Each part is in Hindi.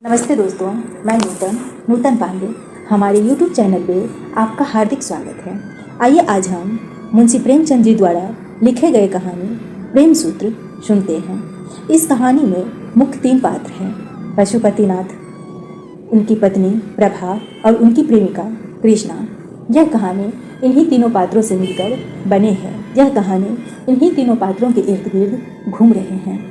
नमस्ते दोस्तों, मैं नूतन पांडे। हमारे YouTube चैनल पे आपका हार्दिक स्वागत है। आइए आज हम मुंशी प्रेमचंद जी द्वारा लिखे गए कहानी प्रेम सूत्र सुनते हैं। इस कहानी में मुख्य 3 पात्र हैं: पशुपतिनाथ, उनकी पत्नी प्रभा और उनकी प्रेमिका कृष्णा। यह कहानी इन्हीं तीनों पात्रों से मिलकर बने हैं। यह कहानी इन्हीं तीनों पात्रों के इर्द गिर्द घूम रहे हैं।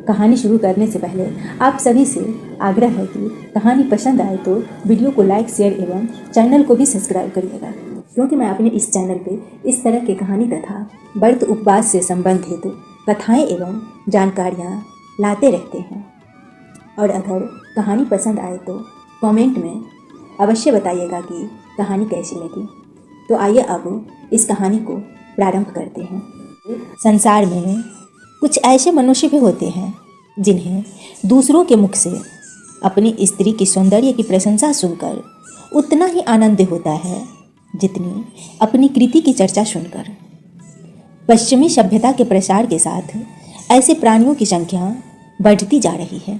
कहानी शुरू करने से पहले आप सभी से आग्रह है कि कहानी पसंद आए तो वीडियो को लाइक, शेयर एवं चैनल को भी सब्सक्राइब करिएगा, क्योंकि मैं अपने इस चैनल पे इस तरह के कहानी तथा व्रत उपवास से संबंधित कथाएं एवं जानकारियाँ लाते रहते हैं। और अगर कहानी पसंद आए तो कमेंट में अवश्य बताइएगा कि कहानी कैसी लगी। तो आइए अब इस कहानी को प्रारंभ करते हैं। संसार में कुछ ऐसे मनुष्य भी होते हैं जिन्हें दूसरों के मुख से अपनी स्त्री की सौंदर्य की प्रशंसा सुनकर उतना ही आनंद होता है जितनी अपनी कृति की चर्चा सुनकर। पश्चिमी सभ्यता के प्रसार के साथ ऐसे प्राणियों की संख्या बढ़ती जा रही है।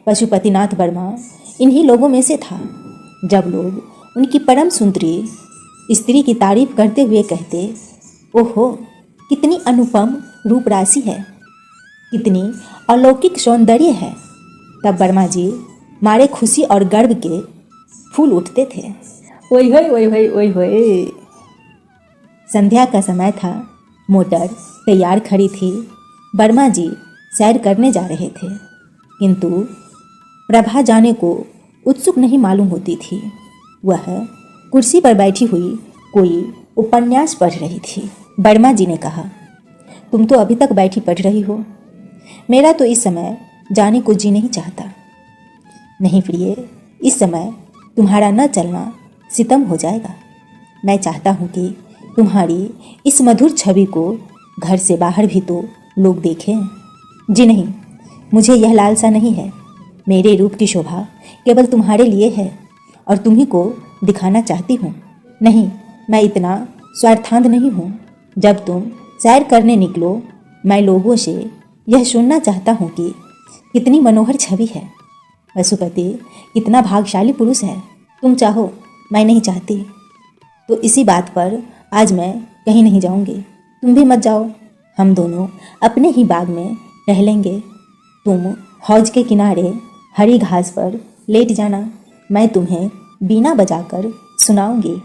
पशुपतिनाथ वर्मा इन्हीं लोगों में से था। जब लोग उनकी परम सुंदरी स्त्री की तारीफ करते हुए कहते, ओहो कितनी अनुपम रूप राशि है, कितनी अलौकिक सौंदर्य है, तब वर्मा जी मारे खुशी और गर्व के फूल उठते थे। ओए होए ओए होए ओए होए। संध्या का समय था। मोटर तैयार खड़ी थी। वर्मा जी सैर करने जा रहे थे, किंतु प्रभा जाने को उत्सुक नहीं मालूम होती थी। वह कुर्सी पर बैठी हुई कोई उपन्यास पढ़ रही थी। वर्मा जी ने कहा, तुम तो अभी तक बैठी पढ़ रही हो, मेरा तो इस समय जाने को जी नहीं चाहता। नहीं प्रिय, इस समय तुम्हारा न चलना सितम हो जाएगा। मैं चाहता हूँ कि तुम्हारी इस मधुर छवि को घर से बाहर भी तो लोग देखें। जी नहीं, मुझे यह लालसा नहीं है। मेरे रूप की शोभा केवल तुम्हारे लिए है और तुम्ही को दिखाना चाहती हूँ। नहीं, मैं इतना स्वार्थांध नहीं हूँ। जब तुम सैर करने निकलो, मैं लोगों से यह सुनना चाहता हूँ कि कितनी मनोहर छवि है। पशुपति कितना भाग्यशाली पुरुष है। तुम चाहो, मैं नहीं चाहती। तो इसी बात पर आज मैं कहीं नहीं जाऊँगी। तुम भी मत जाओ। हम दोनों अपने ही बाग में टहलेंगे। तुम हौज के किनारे हरी घास पर लेट जाना। मैं तुम्हें बीना बजाकर सुनाऊंगी।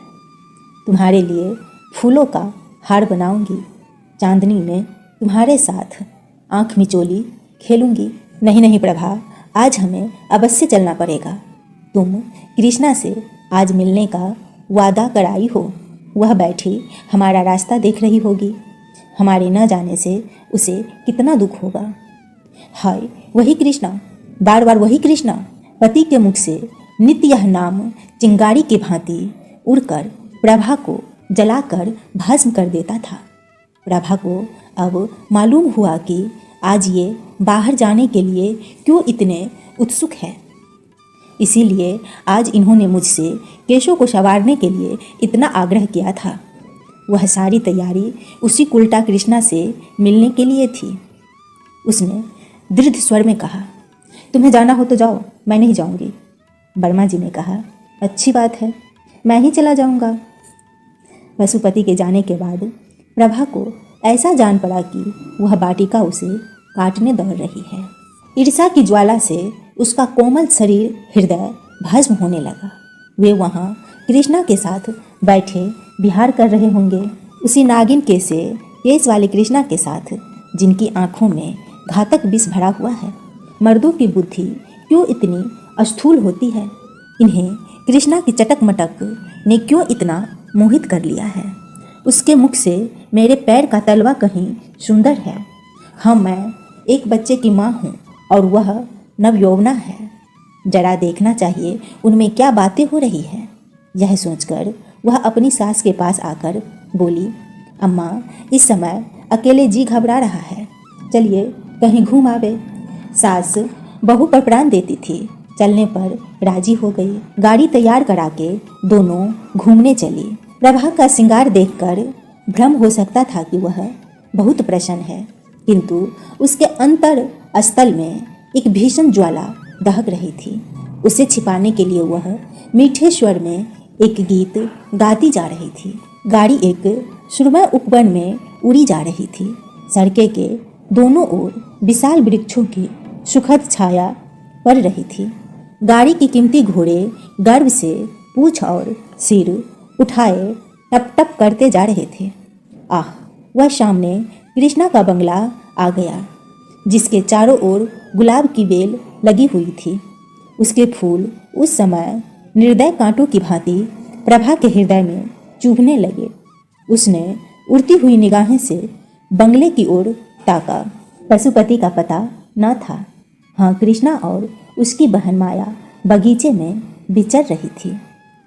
तुम्हारे लिए फूलों का हार बनाऊंगी। चांदनी में तुम्हारे साथ आँख मिचोली खेलूंगी। नहीं नहीं प्रभा, आज हमें अवश्य चलना पड़ेगा। तुम कृष्णा से आज मिलने का वादा कराई हो। वह बैठी हमारा रास्ता देख रही होगी। हमारे न जाने से उसे कितना दुख होगा। हाय वही कृष्णा, बार बार वही कृष्णा पति के मुख से नित्य यह नाम चिंगारी की भांति उड़कर प्रभा को जलाकर भस्म कर देता था। प्रभा को अब मालूम हुआ कि आज ये बाहर जाने के लिए क्यों इतने उत्सुक है। इसीलिए आज इन्होंने मुझसे केशों को संवारने के लिए इतना आग्रह किया था। वह सारी तैयारी उसी उल्टा कृष्णा से मिलने के लिए थी। उसने दृढ़ स्वर में कहा, तुम्हें जाना हो तो जाओ, मैं नहीं जाऊंगी। वर्मा जी ने कहा, अच्छी बात है, मैं ही चला जाऊंगा। पशुपति के जाने के बाद प्रभा को ऐसा जान पड़ा कि वह बाटिका उसे काटने दौड़ रही है। ईर्ष्या की ज्वाला से उसका कोमल शरीर हृदय भस्म होने लगा। वे वहाँ कृष्णा के साथ बैठे विहार कर रहे होंगे, उसी नागिन केस वाले कृष्णा के साथ जिनकी आंखों में घातक विष भरा हुआ है। मर्दों की बुद्धि क्यों इतनी स्थूल होती है। इन्हें कृष्णा की चटक मटक ने क्यों इतना मोहित कर लिया है। उसके मुख से मेरे पैर का तलवा कहीं सुंदर है। हाँ, मैं एक बच्चे की माँ हूँ और वह नवयौवना है। जरा देखना चाहिए उनमें क्या बातें हो रही है। यह सोचकर वह अपनी सास के पास आकर बोली, अम्मा इस समय अकेले जी घबरा रहा है, चलिए कहीं घूम आवे। सास बहू पर प्राण देती थी, चलने पर राजी हो गई। गाड़ी तैयार करा के दोनों घूमने चली। प्रभा का श्रृंगार देखकर भ्रम हो सकता था कि वह बहुत प्रसन्न है, किंतु उसके अंतर स्थल में एक भीषण ज्वाला दहक रही थी। उसे छिपाने के लिए वह मीठे स्वर में एक गीत गाती जा रही थी। गाड़ी एक सुरमय उपवन में उड़ी जा रही थी। सड़कें के दोनों ओर विशाल वृक्षों की सुखद छाया पड़ रही थी। गाड़ी के कीमती घोड़े गर्व से पूंछ और सिर उठाए टप टप करते जा रहे थे। आह, वह सामने कृष्णा का बंगला आ गया, जिसके चारों ओर गुलाब की बेल लगी हुई थी। उसके फूल उस समय निर्दय कांटों की भांति प्रभा के हृदय में चुभने लगे। उसने उड़ती हुई निगाहें से बंगले की ओर ताका। पशुपति का पता न था। हाँ, कृष्णा और उसकी बहन माया बगीचे में विचर रही थी।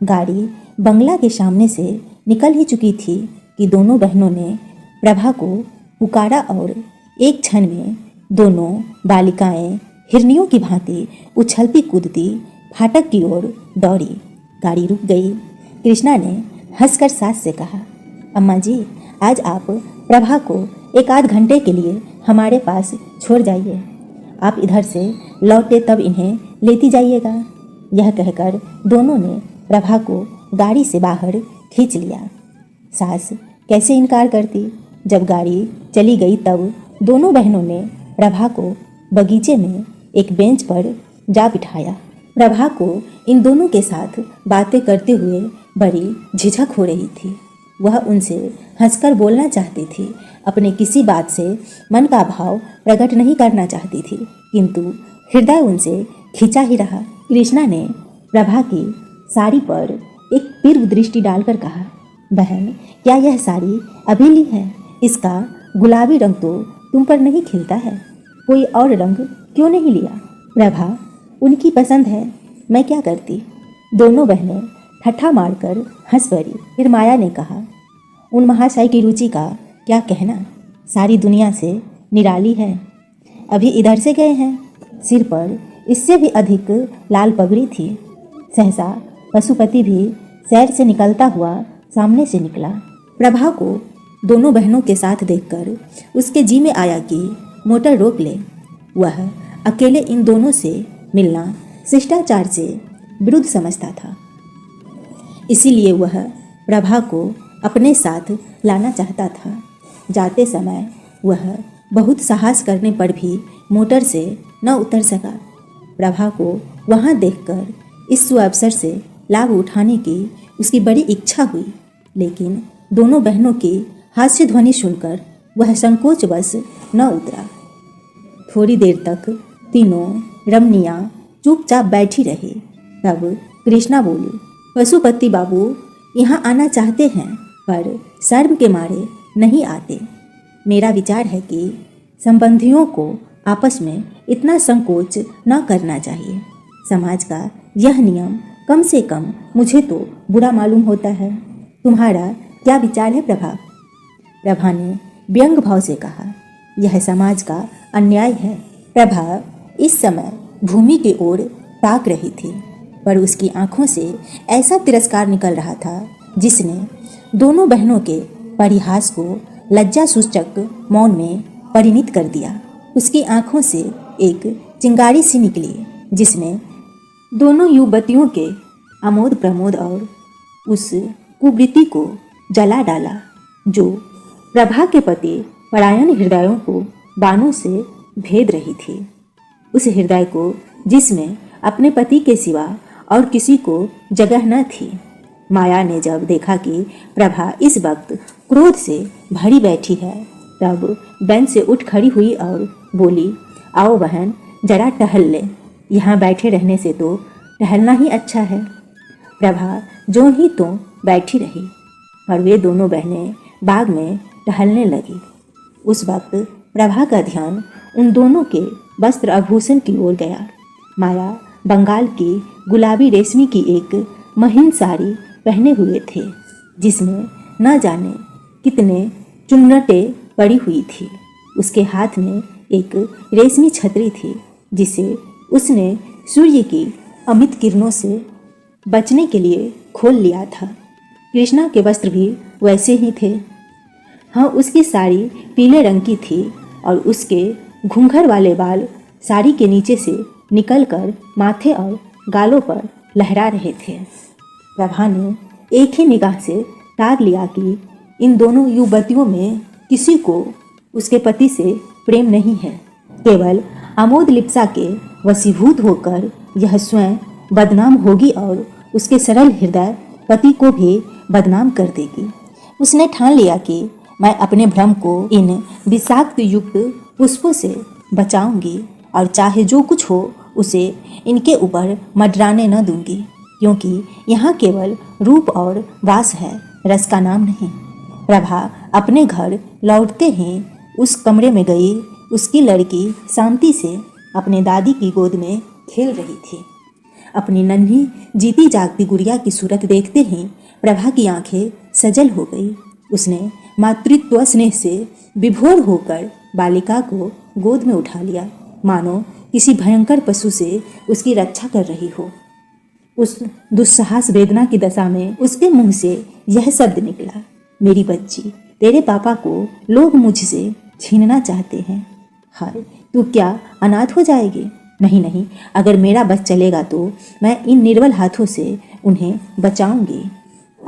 गाड़ी बंगला के सामने से निकल ही चुकी थी कि दोनों बहनों ने प्रभा को पुकारा और एक क्षण में दोनों बालिकाएं हिरनियों की भांति उछलती कूदती फाटक की ओर दौड़ी। गाड़ी रुक गई। कृष्णा ने हंसकर सास से कहा, अम्मा जी, आज आप प्रभा को एक आध घंटे के लिए हमारे पास छोड़ जाइए। आप इधर से लौटे तब इन्हें लेती जाइएगा। यह कहकर दोनों ने प्रभा को गाड़ी से बाहर खींच लिया। सास कैसे इनकार करती। जब गाड़ी चली गई तब दोनों बहनों ने प्रभा को बगीचे में एक बेंच पर जा बिठाया। प्रभा को इन दोनों के साथ बातें करते हुए बड़ी झिझक हो रही थी। वह उनसे हंसकर बोलना चाहती थी, अपने किसी बात से मन का भाव प्रकट नहीं करना चाहती थी, किंतु हृदय उनसे खिंचा ही रहा। कृष्णा ने प्रभा की साड़ी पर एक तीव्र दृष्टि डालकर कहा, बहन, क्या यह साड़ी अभी ली है? इसका गुलाबी रंग तो तुम पर नहीं खिलता है। कोई और रंग क्यों नहीं लिया? प्रभा, उनकी पसंद है, मैं क्या करती। दोनों बहनें ठट्ठा मारकर हंस पड़ी। फिर माया ने कहा, उन महाशय की रुचि का क्या कहना, सारी दुनिया से निराली है। अभी इधर से गए हैं। सिर पर इससे भी अधिक लाल पगड़ी थी। सहसा पशुपति भी सैर से निकलता हुआ सामने से निकला। प्रभा को दोनों बहनों के साथ देखकर उसके जी में आया कि मोटर रोक ले। वह अकेले इन दोनों से मिलना शिष्टाचार से विरुद्ध समझता था। इसीलिए वह प्रभा को अपने साथ लाना चाहता था। जाते समय वह बहुत साहस करने पर भी मोटर से न उतर सका। प्रभा को वहाँ देखकर इस सुअवसर से लाभ उठाने की उसकी बड़ी इच्छा हुई, लेकिन दोनों बहनों की हास्य ध्वनि सुनकर वह संकोचवश न उतरा। थोड़ी देर तक तीनों रमणियाँ चुपचाप बैठी रही। तब कृष्णा बोली, पशुपति बाबू यहाँ आना चाहते हैं पर शर्म के मारे नहीं आते। मेरा विचार है कि संबंधियों को आपस में इतना संकोच न करना चाहिए। समाज का यह नियम कम से कम मुझे तो बुरा मालूम होता है। तुम्हारा क्या विचार है प्रभा? प्रभा ने व्यंग भाव से कहा, यह समाज का अन्याय है। प्रभा इस समय भूमि की ओर ताक रही थी, पर उसकी आंखों से ऐसा तिरस्कार निकल रहा था जिसने दोनों बहनों के परिहास को लज्जा सूचक मौन में परिणित कर दिया। उसकी आंखों से एक चिंगारी सी निकली जिसने दोनों युवतियों के आमोद प्रमोद और उस कुवृत्ति को जला डाला जो प्रभा के पति परायण हृदयों को बाणों से भेद रही थी। उस हृदय को जिसमें अपने पति के सिवा और किसी को जगह न थी। माया ने जब देखा कि प्रभा इस वक्त क्रोध से भरी बैठी है, तब बेंच से उठ खड़ी हुई और बोली, आओ बहन, जरा टहल ले। यहाँ बैठे रहने से तो टहलना ही अच्छा है। प्रभा जो ही तो बैठी रही और वे दोनों बहनें बाग में टहलने लगी। उस वक्त प्रभा का ध्यान उन दोनों के वस्त्र आभूषण की ओर गया। माया बंगाल की गुलाबी रेशमी की एक महीन साड़ी पहने हुए थे, जिसमें न जाने कितने चुन्नटें पड़ी हुई थी। उसके हाथ में एक रेशमी छतरी थी जिसे उसने सूर्य की अमित किरणों से बचने के लिए खोल लिया था। कृष्णा के वस्त्र भी वैसे ही थे। हाँ, उसकी साड़ी पीले रंग की थी और उसके घूंघर वाले बाल साड़ी के नीचे से निकलकर माथे और गालों पर लहरा रहे थे। प्रभा ने एक ही निगाह से ताक लिया कि इन दोनों युवतियों में किसी को उसके पति से प्रेम नहीं है। केवल आमोद लिप्सा के वशीभूत होकर यह स्वयं बदनाम होगी और उसके सरल हृदय पति को भी बदनाम कर देगी। उसने ठान लिया कि मैं अपने भ्रम को इन विषाक्त युक्त पुष्पों से बचाऊंगी और चाहे जो कुछ हो उसे इनके ऊपर मडराने न दूंगी, क्योंकि यहाँ केवल रूप और वास है, रस का नाम नहीं। प्रभा अपने घर लौटते ही उस कमरे में गई। उसकी लड़की शांति से अपने दादी की गोद में खेल रही थी। अपनी नन्ही जीती जागती गुड़िया की सूरत देखते ही प्रभा की आंखें सजल हो गई। उसने मातृत्व स्नेह से विभोर होकर बालिका को गोद में उठा लिया, मानो किसी भयंकर पशु से उसकी रक्षा कर रही हो। उस दुस्साहस वेदना की दशा में उसके मुंह से यह शब्द निकला, मेरी बच्ची, तेरे पापा को लोग मुझसे छीनना चाहते हैं। हाय, तू क्या अनाथ हो जाएगी? नहीं नहीं, अगर मेरा बस चलेगा तो मैं इन निर्बल हाथों से उन्हें बचाऊंगी।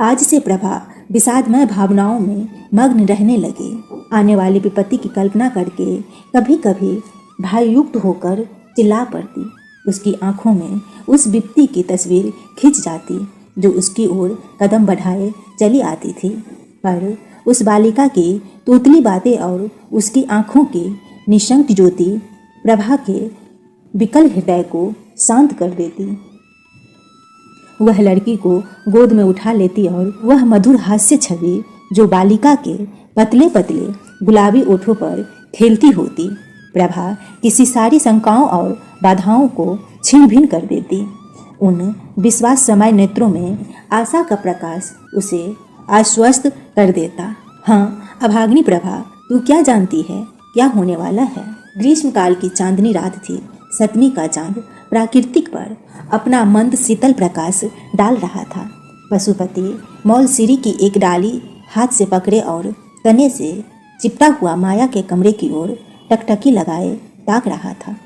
आज से प्रभा विषादमय भावनाओं में मग्न रहने लगे। आने वाले विपत्ति की कल्पना करके कभी कभी भययुक्त होकर चिल्ला पड़ती। उसकी आंखों में उस विपत्ति की तस्वीर खिंच जाती जो उसकी ओर कदम बढ़ाए चली आती थी। पर उस बालिका की तोतली बातें और उसकी आंखों की निशंक ज्योति प्रभा के विकल हृदय को शांत कर देती। वह लड़की को गोद में उठा लेती और वह मधुर हास्य छवि जो बालिका के पतले पतले गुलाबी ओठों पर खेलती होती, प्रभा किसी सारी शंकाओं और बाधाओं को छिन्न भिन्न कर देती। उन विश्वास समय नेत्रों में आशा का प्रकाश उसे आश्वस्त कर देता। हाँ अभाग्नि प्रभा, तू क्या जानती है क्या होने वाला है? ग्रीष्मकाल की चांदनी रात थी। सतमी का चांद प्राकृतिक पर अपना मंद शीतल प्रकाश डाल रहा था। पशुपति मौलसिरी की एक डाली हाथ से पकड़े और तने से चिपटा हुआ माया के कमरे की ओर टकटकी लगाए ताक रहा था।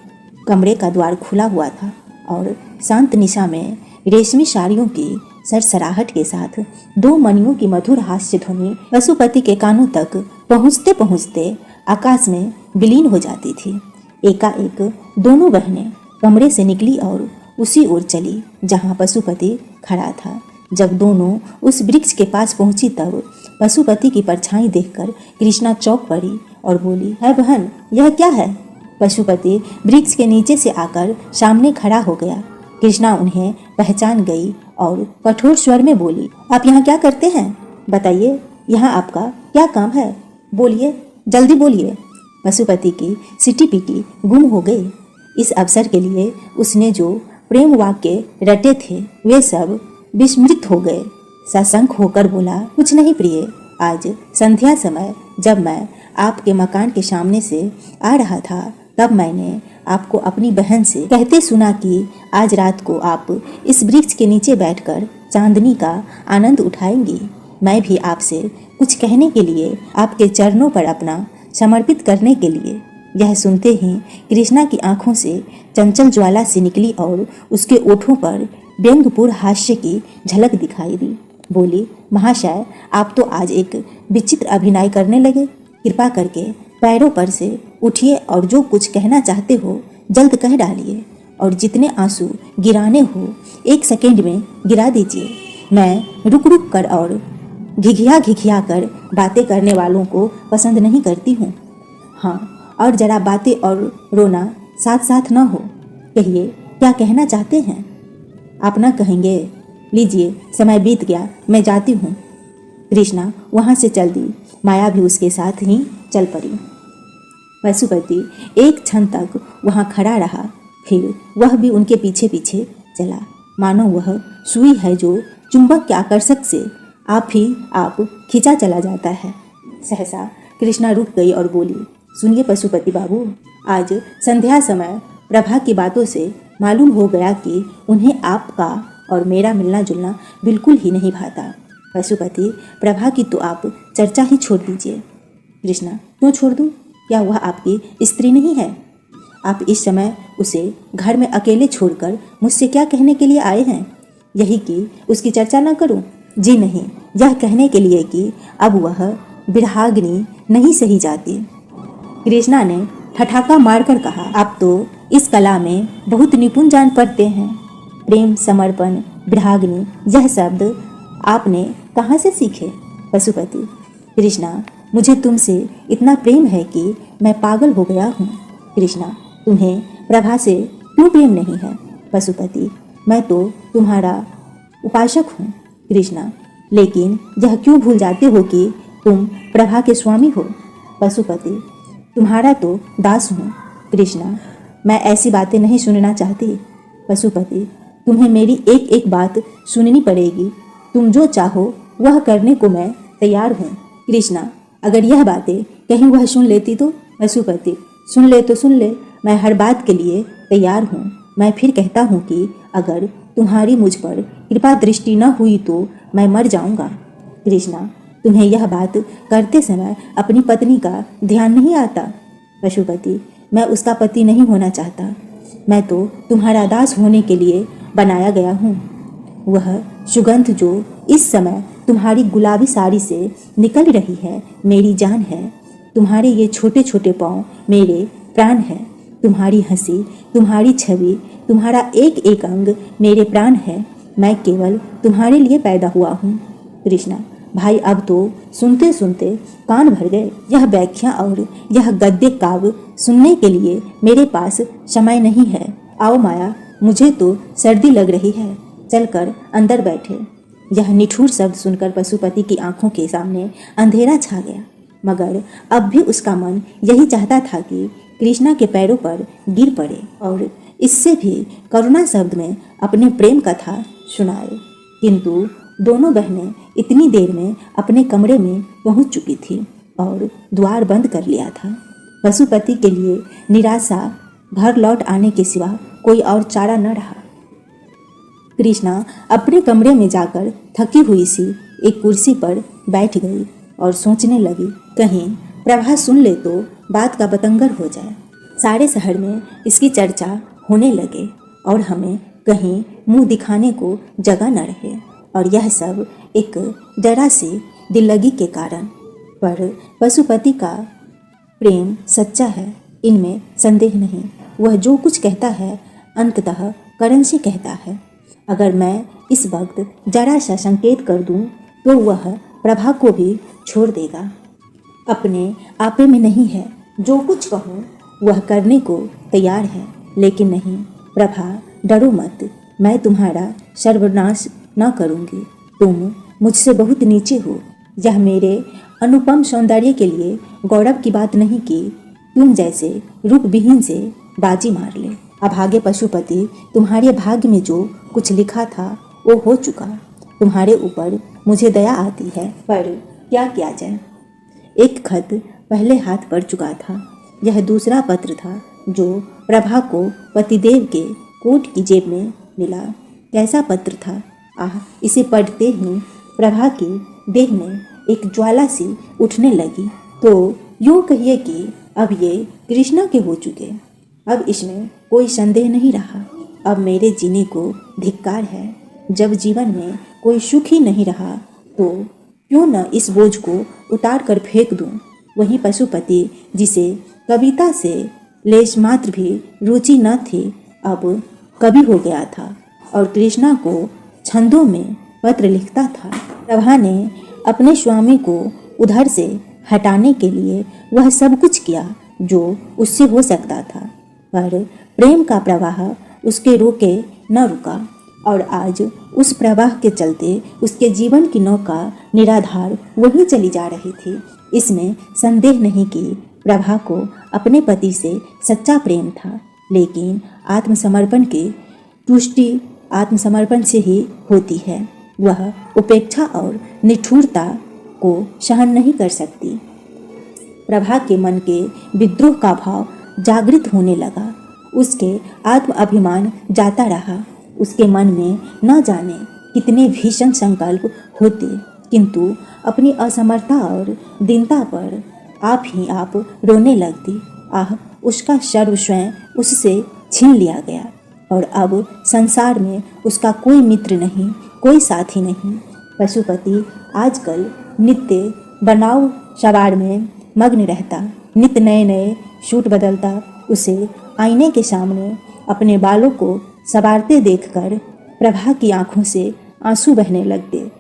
कमरे का द्वार खुला हुआ था और शांत निशा में रेशमी साड़ियों की सरसराहट के साथ दो मणियों की मधुर हास्य ध्वनि पशुपति के कानों तक पहुँचते पहुँचते आकाश में विलीन हो जाती थी। एकाएक दोनों बहनें कमरे से निकली और उसी ओर चली जहाँ पशुपति खड़ा था। जब दोनों उस वृक्ष के पास पहुंची तब पशुपति की परछाई देखकर कृष्णा चौंक पड़ी और बोली, है बहन, यह क्या है? पशुपति वृक्ष के नीचे से आकर सामने खड़ा हो गया। कृष्णा उन्हें पहचान गई और कठोर स्वर में बोली, आप यहाँ क्या करते हैं? बताइए, यहाँ आपका क्या काम है? बोलिए, जल्दी बोलिए। पशुपति की सिटी पिटी गुम हो गई। इस अवसर के लिए उसने जो प्रेम वाक्य रटे थे वे सब विस्मृत हो गए। सशंक होकर बोला, कुछ नहीं प्रिय, आज संध्या समय जब मैं आपके मकान के सामने से आ रहा था तब मैंने आपको अपनी बहन से कहते सुना कि आज रात को आप इस वृक्ष के नीचे बैठकर चांदनी का आनंद उठाएंगी। मैं भी आपसे कुछ कहने के लिए आपके चरणों पर अपना समर्पित करने के लिए। यह सुनते ही कृष्णा की आंखों से चंचल ज्वाला सी निकली और उसके ओठों पर व्यंग्यपूर्ण हास्य की झलक दिखाई दी। बोली, महाशय, आप तो आज एक विचित्र अभिनय करने लगे। कृपा करके पैरों पर से उठिए और जो कुछ कहना चाहते हो जल्द कह डालिए और जितने आंसू गिराने हो 1 सेकेंड में गिरा दीजिए। मैं रुक रुक कर और घिघिया कर बातें करने वालों को पसंद नहीं करती हूँ। हाँ, और जरा बातें और रोना साथ साथ न हो। कहिए, क्या कहना चाहते हैं? आप ना कहेंगे? लीजिए, समय बीत गया, मैं जाती हूँ। कृष्णा वहाँ से चल दी। माया भी उसके साथ ही चल पड़ी। पशुपति एक क्षण तक वहाँ खड़ा रहा, फिर वह भी उनके पीछे पीछे चला, मानो वह सुई है जो चुंबक के आकर्षक से आप खींचा चला जाता है। सहसा कृष्णा रुक गई और बोली, सुनिए पशुपति बाबू, आज संध्या समय प्रभा की बातों से मालूम हो गया कि उन्हें आपका और मेरा मिलना जुलना बिल्कुल ही नहीं भाता। पशुपति, प्रभा की तो आप चर्चा ही छोड़ दीजिए। कृष्णा, क्यों छोड़ दूँ? क्या वह आपकी स्त्री नहीं है? आप इस समय उसे घर में अकेले छोड़कर मुझसे क्या कहने के लिए आए हैं? यही कि उसकी चर्चा न करूं? जी नहीं, यह कहने के लिए कि अब वह विरहाग्नि नहीं सही जाती। कृष्णा ने ठठाका मारकर कहा, आप तो इस कला में बहुत निपुण जान पड़ते हैं। प्रेम, समर्पण, विरहाग्नि, यह शब्द आपने कहाँ से सीखे? पशुपति, कृष्णा, मुझे तुमसे इतना प्रेम है कि मैं पागल हो गया हूँ। कृष्णा, तुम्हें प्रभा से क्यों प्रेम नहीं है? पशुपति, मैं तो तुम्हारा उपासक हूँ। कृष्णा, लेकिन यह क्यों भूल जाते हो कि तुम प्रभा के स्वामी हो? पशुपति, तुम्हारा तो दास हूँ। कृष्णा, मैं ऐसी बातें नहीं सुनना चाहती। पशुपति, तुम्हें मेरी एक एक बात सुननी पड़ेगी। तुम जो चाहो वह करने को मैं तैयार हूँ। कृष्णा, अगर यह बातें कहीं वह सुन लेती तो? पशुपति, सुन ले तो सुन ले, मैं हर बात के लिए तैयार हूँ। मैं फिर कहता हूँ कि अगर तुम्हारी मुझ पर कृपा दृष्टि न हुई तो मैं मर जाऊँगा। कृष्णा, तुम्हें यह बात करते समय अपनी पत्नी का ध्यान नहीं आता? पशुपति, मैं उसका पति नहीं होना चाहता। मैं तो तुम्हारा दास होने के लिए बनाया गया हूँ। वह सुगंध जो इस समय तुम्हारी गुलाबी साड़ी से निकल रही है मेरी जान है। तुम्हारे ये छोटे छोटे पाँव मेरे प्राण हैं। तुम्हारी हंसी, तुम्हारी छवि, तुम्हारा एक एक अंग मेरे प्राण है। मैं केवल तुम्हारे लिए पैदा हुआ हूँ। कृष्णा, भाई अब तो सुनते सुनते कान भर गए। यह व्याख्या और यह गद्य काव्य सुनने के लिए मेरे पास समय नहीं है। आओ माया, मुझे तो सर्दी लग रही है, चलकर अंदर बैठे। यह निठुर शब्द सुनकर पशुपति की आंखों के सामने अंधेरा छा गया, मगर अब भी उसका मन यही चाहता था कि कृष्णा के पैरों पर गिर पड़े और इससे भी करुणा शब्द में अपने प्रेम कथा सुनाए। किंतु दोनों बहनें इतनी देर में अपने कमरे में पहुंच चुकी थी और द्वार बंद कर लिया था। पशुपति के लिए निराशा घर लौट आने के सिवा कोई और चारा न रहा। कृष्णा अपने कमरे में जाकर थकी हुई सी एक कुर्सी पर बैठ गई और सोचने लगी, कहीं प्रभा सुन ले तो बात का बतंगर हो जाए। सारे शहर में इसकी चर्चा होने लगे और हमें कहीं मुंह दिखाने को जगह न रहे, और यह सब एक जरा सी दिल्लगी के कारण। पर पशुपति का प्रेम सच्चा है, इनमें संदेह नहीं। वह जो कुछ कहता है अंततः करण से कहता है। अगर मैं इस वक्त जरा सा संकेत कर दूं तो वह प्रभा को भी छोड़ देगा। अपने आपे में नहीं है, जो कुछ कहूँ वह करने को तैयार है। लेकिन नहीं प्रभा, डरो मत, मैं तुम्हारा सर्वनाश न करूँगी। तुम मुझसे बहुत नीचे हो। यह मेरे अनुपम सौंदर्य के लिए गौरव की बात नहीं कि तुम जैसे रूप विहीन से बाजी मार ले। अभागे पशुपति, तुम्हारे भाग्य में जो कुछ लिखा था वो हो चुका। तुम्हारे ऊपर मुझे दया आती है, पर क्या किया जाए। एक खत पहले हाथ पड़ चुका था। यह दूसरा पत्र था जो प्रभा को पतिदेव के कोट की जेब में मिला। कैसा पत्र था! आह, इसे पढ़ते ही प्रभा की देह में एक ज्वाला सी उठने लगी। तो यूँ कहिए कि अब ये कृष्णा के हो चुके। अब इसमें कोई संदेह नहीं रहा। अब मेरे जीने को धिक्कार है। जब जीवन में कोई सुख ही नहीं रहा तो क्यों न इस बोझ को उतार कर फेंक दूं। वहीं पशुपति, जिसे कविता से लेश मात्र भी रुचि न थी, अब कवि हो गया था और कृष्णा को छंदों में पत्र लिखता था। प्रभा ने अपने स्वामी को उधर से हटाने के लिए वह सब कुछ किया जो उससे हो सकता था, पर प्रेम का प्रवाह उसके रोके न रुका और आज उस प्रवाह के चलते उसके जीवन की नौका निराधार वहीं चली जा रही थी। इसमें संदेह नहीं कि प्रभा को अपने पति से सच्चा प्रेम था, लेकिन आत्मसमर्पण की तुष्टि आत्मसमर्पण से ही होती है। वह उपेक्षा और निष्ठुरता को सहन नहीं कर सकती। प्रभा के मन के विद्रोह का भाव जागृत होने लगा। उसके आत्म अभिमान जाता रहा। उसके मन में न जाने कितने भीषण संकल्प होते, किंतु अपनी असमर्थता और दीनता पर आप ही आप रोने लगती। आह, उसका सर्व स्वयं उससे छीन लिया गया और अब संसार में उसका कोई मित्र नहीं, कोई साथी नहीं। पशुपति आजकल नित्य बनाव सवार में मग्न रहता, नित्य नए नए सूट बदलता। उसे आईने के सामने अपने बालों को संवारते देखकर प्रभा की आंखों से आंसू बहने लगते।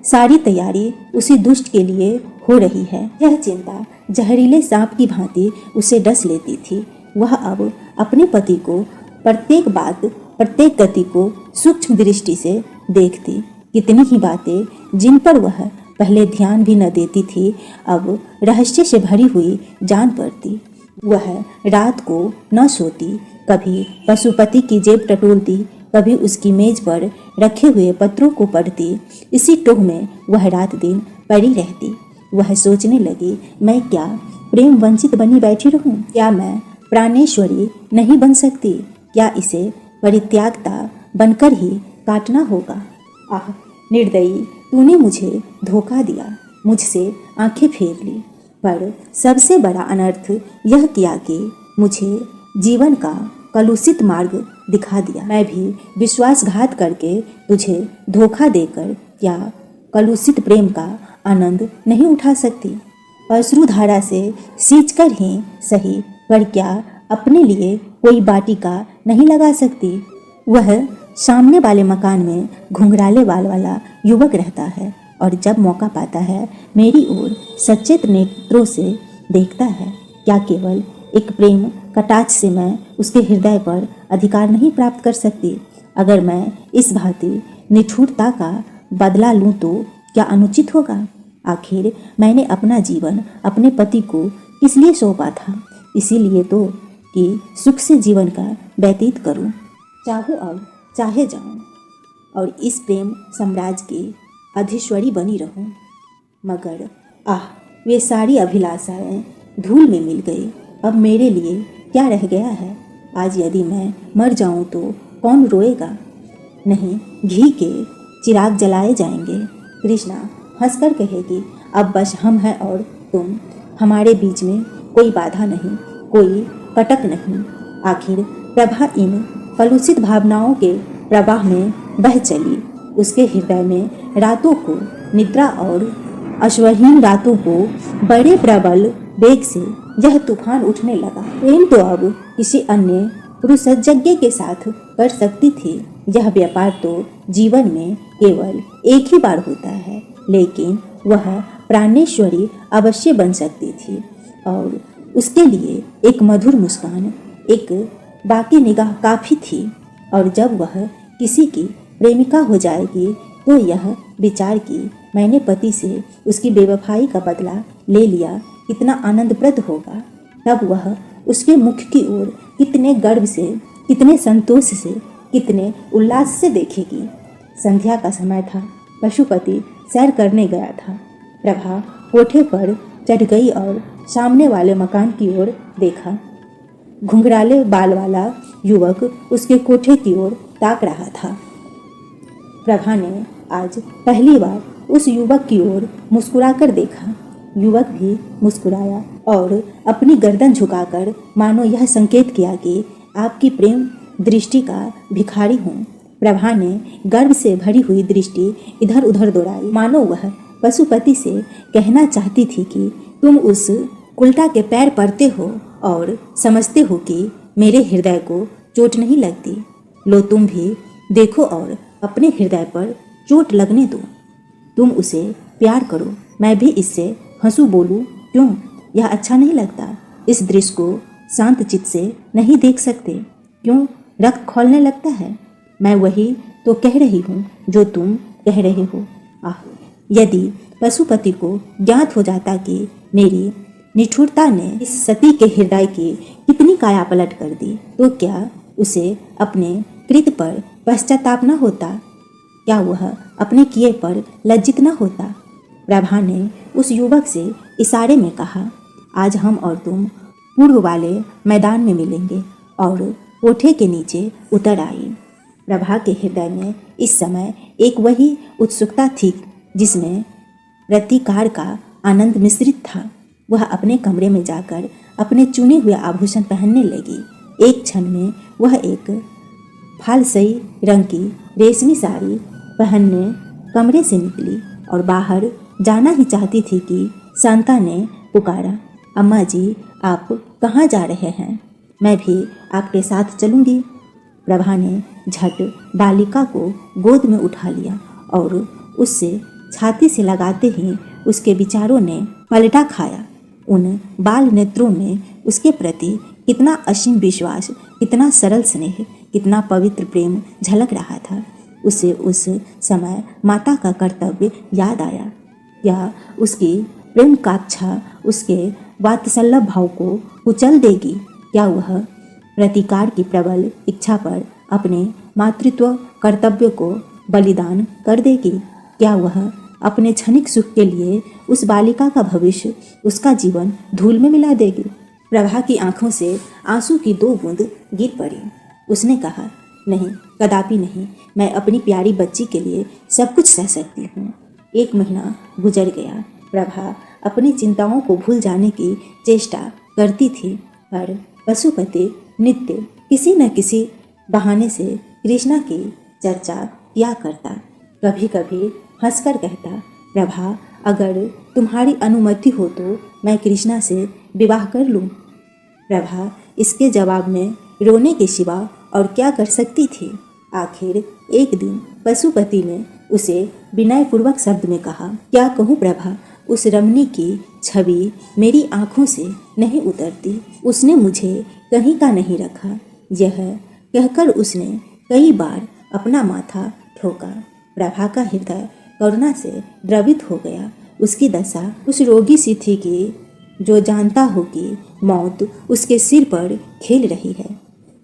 सारी तैयारी उसी दुष्ट के लिए हो रही है। यह चिंता जहरीले सांप की भांति उसे डस लेती थी। वह अब अपने पति को प्रत्येक बात, प्रत्येक गति को सूक्ष्म दृष्टि से देखती। कितनी ही बातें जिन पर वह पहले ध्यान भी न देती थी, अब रहस्य से भरी हुई जान पड़ती। वह रात को न सोती, कभी पशुपति की जेब टटोलती, कभी उसकी मेज पर रखे हुए पत्रों को पढ़ती। इसी टोह में वह रात दिन पड़ी रहती। वह सोचने लगी, मैं क्या प्रेम वंचित बनी बैठी रहूं? क्या मैं प्राणेश्वरी नहीं बन सकती? क्या इसे परित्यागता बनकर ही काटना होगा? आह निर्दयी, तूने मुझे धोखा दिया, मुझसे आंखें फेर ली, पर सबसे बड़ा अनर्थ यह किया कि मुझे जीवन का कलुषित मार्ग दिखा दिया। मैं भी विश्वासघात करके तुझे धोखा देकर क्या कलुषित प्रेम का आनंद नहीं उठा सकती? अश्रुधारा से सींचकर ही सही, पर क्या अपने लिए कोई बाटिका नहीं लगा सकती? वह सामने वाले मकान में घुंघराले बाल वाला युवक रहता है और जब मौका पाता है मेरी ओर सचेत नेत्रों से देखता है। क्या केवल एक प्रेम कटाक्ष से मैं उसके हृदय पर अधिकार नहीं प्राप्त कर सकती? अगर मैं इस भांति निठुरता का बदला लूं तो क्या अनुचित होगा? आखिर मैंने अपना जीवन अपने पति को किस लिए सौंपा था? इसीलिए तो कि सुख से जीवन का व्यतीत करूं, चाहूं अब चाहे जाऊं और इस प्रेम साम्राज्य की अधीश्वरी बनी रहूं। मगर आह, वे सारी अभिलाषाएं धूल में मिल गई। अब मेरे लिए क्या रह गया है? आज यदि मैं मर जाऊं तो कौन रोएगा? नहीं, घी के चिराग जलाए जाएंगे। कृष्णा हंसकर कहेगी, अब बस हम हैं और तुम, हमारे बीच में कोई बाधा नहीं, कोई कटक नहीं। आखिर प्रभा इन कलुषित भावनाओं के प्रवाह में बह चली। उसके हृदय में रातों को निद्रा और अश्वहीन रातों को बड़े प्रबल वेग से यह तूफान उठने लगा। प्रेम तो अब किसी अन्य पुरुषज्ञ के साथ कर सकती थी। यह व्यापार तो जीवन में केवल एक ही बार होता है, लेकिन वह प्राणेश्वरी अवश्य बन सकती थी और उसके लिए एक मधुर मुस्कान, एक बाकी निगाह काफ़ी थी। और जब वह किसी की प्रेमिका हो जाएगी तो यह विचार कि मैंने पति से उसकी बेवफाई का बदला ले लिया कितना आनंदप्रद होगा। तब वह उसके मुख की ओर कितने गर्व से, कितने संतोष से, कितने उल्लास से देखेगी। संध्या का समय था। पशुपति सैर करने गया था। प्रभा कोठे पर चढ़ गई और सामने वाले मकान की ओर देखा। घुंघराले बाल वाला युवक उसके कोठे की ओर ताक रहा था। प्रभा ने आज पहली बार उस युवक की ओर मुस्कुराकर देखा। युवक भी मुस्कुराया और अपनी गर्दन झुकाकर मानो यह संकेत किया कि आपकी प्रेम दृष्टि का भिखारी हूँ। प्रभा ने गर्व से भरी हुई दृष्टि इधर उधर दौड़ाई, मानो वह पशुपति से कहना चाहती थी कि तुम उस उल्टा के पैर पड़ते हो और समझते हो कि मेरे हृदय को चोट नहीं लगती। लो तुम भी देखो और अपने हृदय पर चोट लगने दो। तुम उसे प्यार करो, मैं भी इससे हंसू बोलूं क्यों? यह अच्छा नहीं लगता? इस दृश्य को शांत चित्त से नहीं देख सकते क्यों? रक्त खौलने लगता है। मैं वही तो कह रही हूँ जो तुम कह रहे हो। आह, यदि पशुपति को ज्ञात हो जाता कि मेरी निठुरता ने इस सती के हृदय की कितनी काया पलट कर दी, तो क्या उसे अपने कृत पर पश्चाताप न होता? क्या वह अपने किए पर लज्जित न होता? प्रभा ने उस युवक से इशारे में कहा, आज हम और तुम पूर्व वाले मैदान में मिलेंगे, और कोठे के नीचे उतर आई। प्रभा के हृदय में इस समय एक वही उत्सुकता थी जिसमें प्रतिकार का आनंद मिश्रित था। वह अपने कमरे में जाकर अपने चुने हुए आभूषण पहनने लगी। एक क्षण में वह एक फालसई रंग की रेशमी साड़ी पहनने कमरे से निकली और बाहर जाना ही चाहती थी कि शांता ने पुकारा, अम्मा जी, आप कहाँ जा रहे हैं? मैं भी आपके साथ चलूँगी। प्रभा ने झट बालिका को गोद में उठा लिया और उससे छाती से लगाते ही उसके विचारों ने पलटा खाया। उन बाल नेत्रों में उसके प्रति कितना असीम विश्वास, कितना सरल स्नेह, कितना पवित्र प्रेम झलक रहा था। उसे उस समय माता का कर्तव्य याद आया। या उसकी प्रेम काक्षा उसके वात्सल्य भाव को कुचल देगी? क्या वह प्रतिकार की प्रबल इच्छा पर अपने मातृत्व कर्तव्य को बलिदान कर देगी? क्या वह अपने क्षणिक सुख के लिए उस बालिका का भविष्य, उसका जीवन धूल में मिला देगी? प्रभा की आंखों से आंसू की 2 बूंद गिर पड़ी। उसने कहा, नहीं, कदापि नहीं, मैं अपनी प्यारी बच्ची के लिए सब कुछ सह सकती हूँ। 1 महीना गुजर गया। प्रभा अपनी चिंताओं को भूल जाने की चेष्टा करती थी, पर पशुपति नित्य किसी न किसी बहाने से कृष्णा की चर्चा किया करता। कभी कभी हंसकर कहता, प्रभा, अगर तुम्हारी अनुमति हो तो मैं कृष्णा से विवाह कर लूँ। प्रभा इसके जवाब में रोने के सिवा और क्या कर सकती थी? आखिर एक दिन पशुपति ने उसे विनयपूर्वक शब्द में कहा, क्या कहूँ प्रभा, उस रमणी की छवि मेरी आंखों से नहीं उतरती। उसने मुझे कहीं का नहीं रखा। यह कहकर उसने कई बार अपना माथा ठोका। प्रभा का हृदय करुणा से द्रवित हो गया। उसकी दशा उस रोगी सी थी कि जो जानता हो कि मौत उसके सिर पर खेल रही है,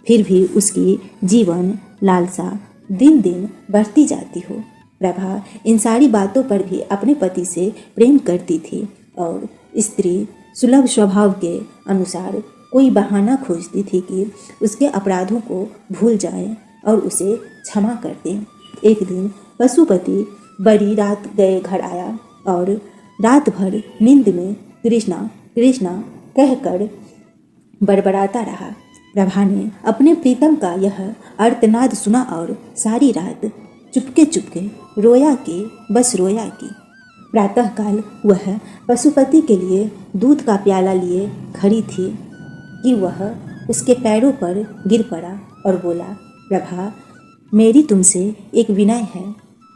फिर भी उसकी जीवन लालसा दिन दिन बढ़ती जाती हो। प्रभा इन सारी बातों पर भी अपने पति से प्रेम करती थी और स्त्री सुलभ स्वभाव के अनुसार कोई बहाना खोजती थी कि उसके अपराधों को भूल जाए और उसे क्षमा कर दे। एक दिन पशुपति बड़ी रात गए घर आया और रात भर नींद में कृष्णा कृष्णा कहकर बड़बड़ाता रहा। प्रभा ने अपने प्रीतम का यह आर्तनाद सुना और सारी रात चुपके चुपके रोया कि बस रोया कि। प्रातःकाल वह पशुपति के लिए दूध का प्याला लिए खड़ी थी कि वह उसके पैरों पर गिर पड़ा और बोला, प्रभा, मेरी तुमसे एक विनय है,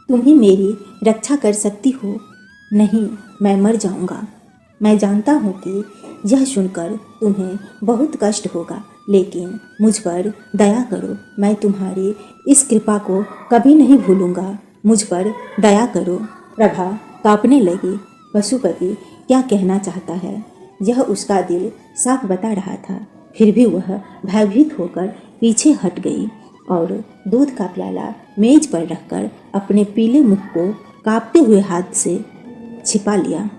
तुम ही मेरी रक्षा कर सकती हो। नहीं, मैं मर जाऊंगा। मैं जानता हूँ कि यह सुनकर तुम्हें बहुत कष्ट होगा, लेकिन मुझ पर दया करो। मैं तुम्हारी इस कृपा को कभी नहीं भूलूंगा। मुझ पर दया करो। प्रभा कांपने लगी। पशुपति क्या कहना चाहता है यह उसका दिल साफ बता रहा था। फिर भी वह भयभीत होकर पीछे हट गई और दूध का प्याला मेज पर रखकर अपने पीले मुख को कांपते हुए हाथ से छिपा लिया।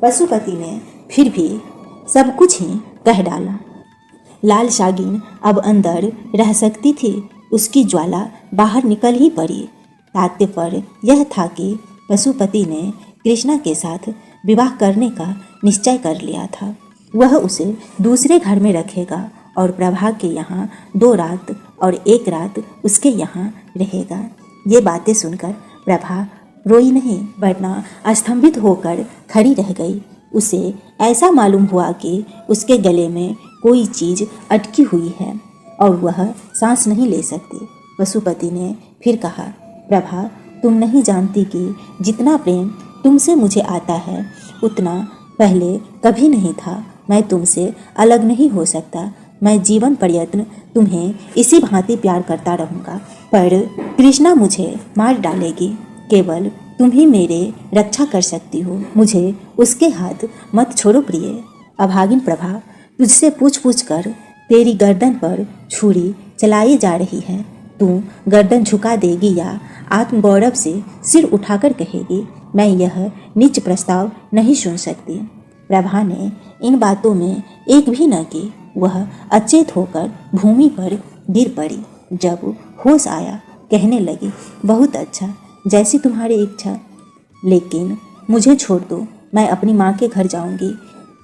पशुपति ने फिर भी सब कुछ ही कह डाला। लाल शागिन अब अंदर रह सकती थी, उसकी ज्वाला बाहर निकल ही पड़ी। तात्पर्य यह था कि पशुपति ने कृष्णा के साथ विवाह करने का निश्चय कर लिया था। वह उसे दूसरे घर में रखेगा और प्रभा के यहाँ 2 रात और 1 रात उसके यहाँ रहेगा। ये बातें सुनकर प्रभा रोई नहीं, वरना स्तंभित होकर खड़ी रह गई। उसे ऐसा मालूम हुआ कि उसके गले में कोई चीज़ अटकी हुई है और वह सांस नहीं ले सकती। पशुपति ने फिर कहा, प्रभा, तुम नहीं जानती कि जितना प्रेम तुमसे मुझे आता है उतना पहले कभी नहीं था। मैं तुमसे अलग नहीं हो सकता। मैं जीवन पर्यंत तुम्हें इसी भांति प्यार करता रहूँगा, पर कृष्णा मुझे मार डालेगी। केवल तुम ही मेरे रक्षा कर सकती हो। मुझे उसके हाथ मत छोड़ो प्रिय। अभागिन प्रभा, तुझसे पूछ पूछ कर तेरी गर्दन पर छुरी चलाई जा रही है। तू गर्दन झुका देगी या आत्मगौरव से सिर उठाकर कहेगी, मैं यह नीच प्रस्ताव नहीं सुन सकती। प्रभा ने इन बातों में एक भी न की। वह अचेत होकर भूमि पर गिर पड़ी। जब होश आया कहने लगी, बहुत अच्छा, जैसी तुम्हारी इच्छा, लेकिन मुझे छोड़ दो। मैं अपनी माँ के घर जाऊंगी।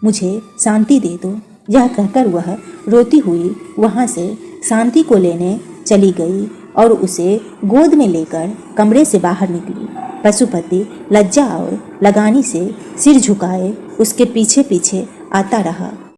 मुझे शांति दे दो। यह कहकर वह रोती हुई वहाँ से शांति को लेने चली गई और उसे गोद में लेकर कमरे से बाहर निकली। पशुपति लज्जा और लगानी से सिर झुकाए उसके पीछे पीछे आता रहा।